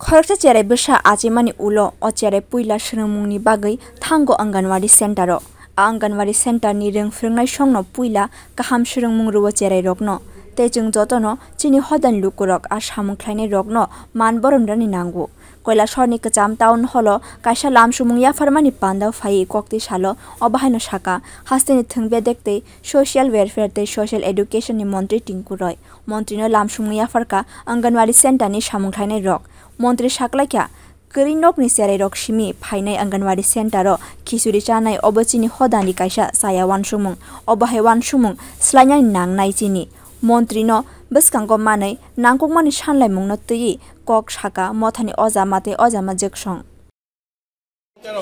खरकसा चेराय बसा आजिमानि उलो o चेराय पुइला स्रोंमुंनि बागै थांगो अंगनवाड़ी सेन्टारो अंगनवाड़ी सेन्टारनि रोंफ्रोंनाय संनो पुइला गाहाम स्रोंमुं रुवा चेराय रकनो तेजों जतनो चिनि हदान लुकुरक आ सामुख्लायनाय रकनो मान बरमदानि नांगौ কৈলাসহরनि कचाम टाउन हलो काइसा लामसुमुं याफारमानि पान्दाव फाइ कक्ति सालो अबाहायनो साका हास्तेनि थोंबे देखते सोशल वेलफेयर ते सोशल एडुकेशननि मन्त्री टिंकु रय मन्त्रीनो लामसुमुं याफारका अंगनवाड़ी सेन्टारनि सामुख्लायनाय रक मन्त्री साक्लायख्या करिनकनि सेराय रक सिमि फाइनाय अंगनवाड़ी सेन्टारो खिचुरि चानाय अबचिनि हदानि काइसा साया वानसुमुं अबाहाय वानसुमुं स्लायनाय नांनाय चिनि मन्त्रीनो बसकांगो मानै नांगौमानि सानलायमुंनो तैयि কক শাখা মথানি অজামাতে অজামা জেকসং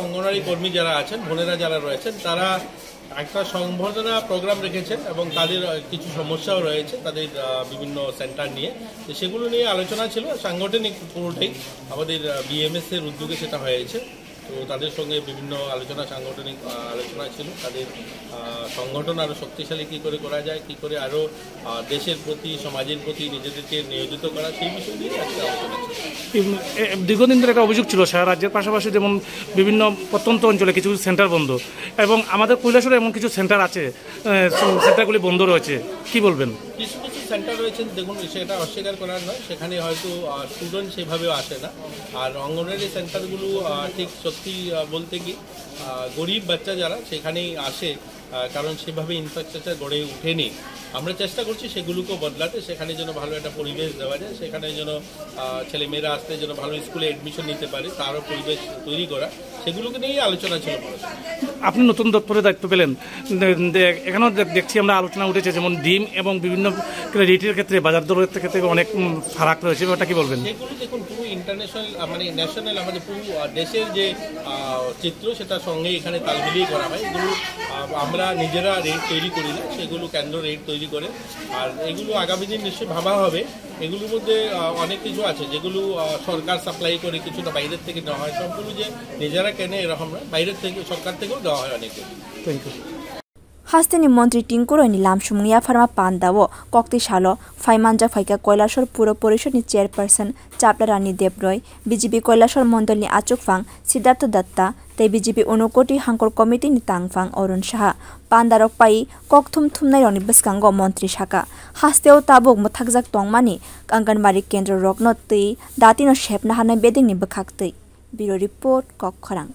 অঙ্গনওয়াড়ি কর্মী যারা আছেন বোনেরা যারা রয়েছেন তারা একটা সংবর্ধনা প্রোগ্রাম রেখেছেন এবং তাদের কিছু সমস্যাও রয়েছে তাদের বিভিন্ন সেন্টার নিয়ে সেগুলো নিয়ে আলোচনা ছিল সাংগঠনিক পুরোটাই আমাদের বিএমএস এর উদ্যোগে সেটা হয়েছে তো তাদের সঙ্গে বিভিন্ন আলোচনা সাংগঠনিক আলোচনা ছিল তাদের সংগঠন আরো শক্তিশালী কি করে করা যায় কি করে আরো দেশের প্রতি সমাজের প্রতি নিজেদেরকে নিয়োজিত করা সেই বিষয় নিয়ে একটা আলোচনা ছিল দীর্ঘদিন ধরে একটা অভিযোগ ছিল সারা রাজ্যের পাশাপাশি যেমন বিভিন্ন প্রত্যন্ত অঞ্চলে কিছু সেন্টার বন্ধ এবং আমাদের কৈলাসহরে এমন কিছু সেন্টার আছে সেন্টারগুলি বন্ধ রয়েছে কি বলবেন কিছু কিছু সেন্টার রয়েছে দেখুন সেটা অস্বীকার করার নয় সেখানে হয়তো স্টুডেন্ট সেভাবে আসে না আর অঙ্গনওয়াড়ি সেন্টারগুলো ঠিক সত্যি বলতে কি গরিব বাচ্চা যারা সেখানেই আসে কারণ সেভাবে ইনফ্রাস্ট্রাকচার গড়ে ওঠেনি আমরা চেষ্টা করছি সেগুলোকেও বদলাতে সেখানে যেন ভালো একটা পরিবেশ দেওয়া যায় সেখানে যেন ছেলেমেয়েরা আসতে যেন ভালো স্কুলে অ্যাডমিশন নিতে পারে তারও পরিবেশ তৈরি করা সেগুলোকে নিয়েই আলোচনা ছিল আপনি নতুন দপ্তরে দায়িত্ব পেলেন এখানেও দেখছি আমরা আলোচনা উঠেছে যেমন ডিম এবং বিভিন্ন রেটের ক্ষেত্রে বাজার দরের ক্ষেত্রে অনেক ফারাক রয়েছে ওটা কি বলবেন সেগুলো দেখুন পুরো ইন্টারন্যাশনাল মানে ন্যাশনাল আমাদের পুরো দেশের যে চিত্র সেটার সঙ্গে এখানে তাল মিলিয়ে করা হয় এগুলো আমরা নিজেরা রেট তৈরি করি না সেগুলো কেন্দ্র রেট তৈরি করে আর এগুলো আগামী দিন নিশ্চয়ই ভাবা হবে এগুলোর মধ্যে অনেক কিছু আছে যেগুলো সরকার সাপ্লাই করে কিছুটা বাইরের থেকে দেওয়া হয় সবগুলো যে নিজেরা কেনে এরকম না বাইরের থেকে সরকার থেকেও দেওয়া হয় অনেকগুলো থ্যাংক ইউ हास्तेनि मन्त्री टिंकुरनि लामसुमुं याफारमा पान्दावो कक्ति सालो फाइमानजा फाइका কৈলাসহর पुर परिषदनि चेयरपर्सन चापलारानी देबरय बीजेपी কৈলাসহর मण्डलनि आचुकफां सिद्धार्थ दत्ता ते बीजेपी 29 हांकर कमिटिनि तांगफां अरुण साहा पान्दारक पाइ ककथुम थुमनाय रनि बसकांगो मन्त्री साका हास्तेव ताबुक मथाकजाक तंगमानि अंगनवाड़ी केन्द्र रकनो तै दातिनो शेपना हानाय बेदिंनि बखाक्तै ब्यूरो रिपोर्ट कक खरां।